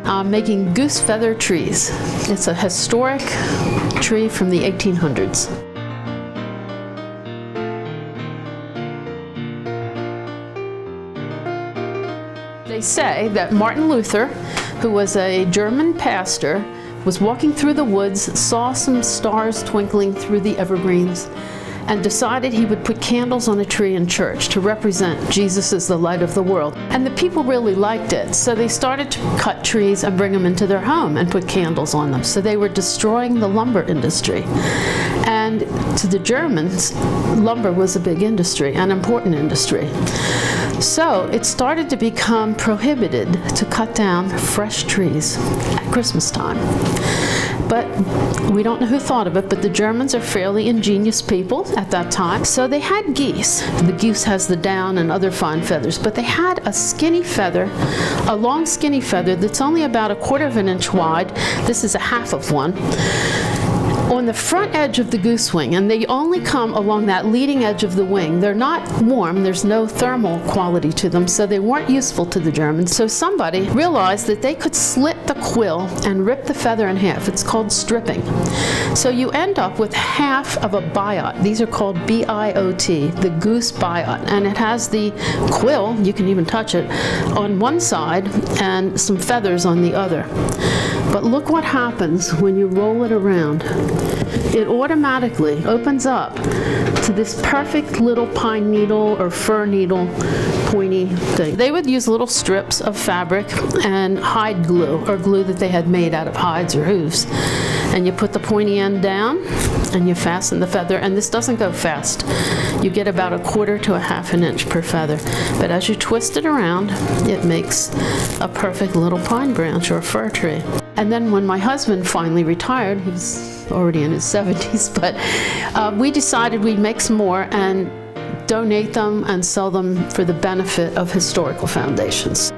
I'm making goose feather trees. It's a historic tree from the 1800s. They say that Martin Luther, who was a German pastor, was walking through the woods, saw some stars twinkling through the evergreens, and decided he would put candles on a tree in church to represent Jesus as the light of the world. And the people really liked it, so they started to cut trees and bring them into their home and put candles on them. So they were destroying the lumber industry. And to the Germans, lumber was a big industry, an important industry. So it started to become prohibited to cut down fresh trees at Christmas time. But we don't know who thought of it, but the Germans are fairly ingenious people at that time. So they had geese. The goose has the down and other fine feathers, but they had a skinny feather, a long skinny feather that's only about 1/4 of an inch wide. This is a half of one. On the front edge of the goose wing, and they only come along that leading edge of the wing. They're not warm, there's no thermal quality to them, so they weren't useful to the Germans. So somebody realized that they could slit the quill and rip the feather in half. It's called stripping. So you end up with half of a biot. These are called B-I-O-T, the goose biot, and it has the quill, you can even touch it, on one side and some feathers on the other. But look what happens when you roll it around. It automatically opens up to this perfect little pine needle or fir needle pointy thing. They would use little strips of fabric and hide glue, or glue that they had made out of hides or hooves. And you put the pointy end down and you fasten the feather, and this doesn't go fast. You get about 1/4 to 1/2 an inch per feather. But as you twist it around, it makes a perfect little pine branch or fir tree. And then when my husband finally retired, he was already in his 70s, but we decided we'd make some more and donate them and sell them for the benefit of historical foundations.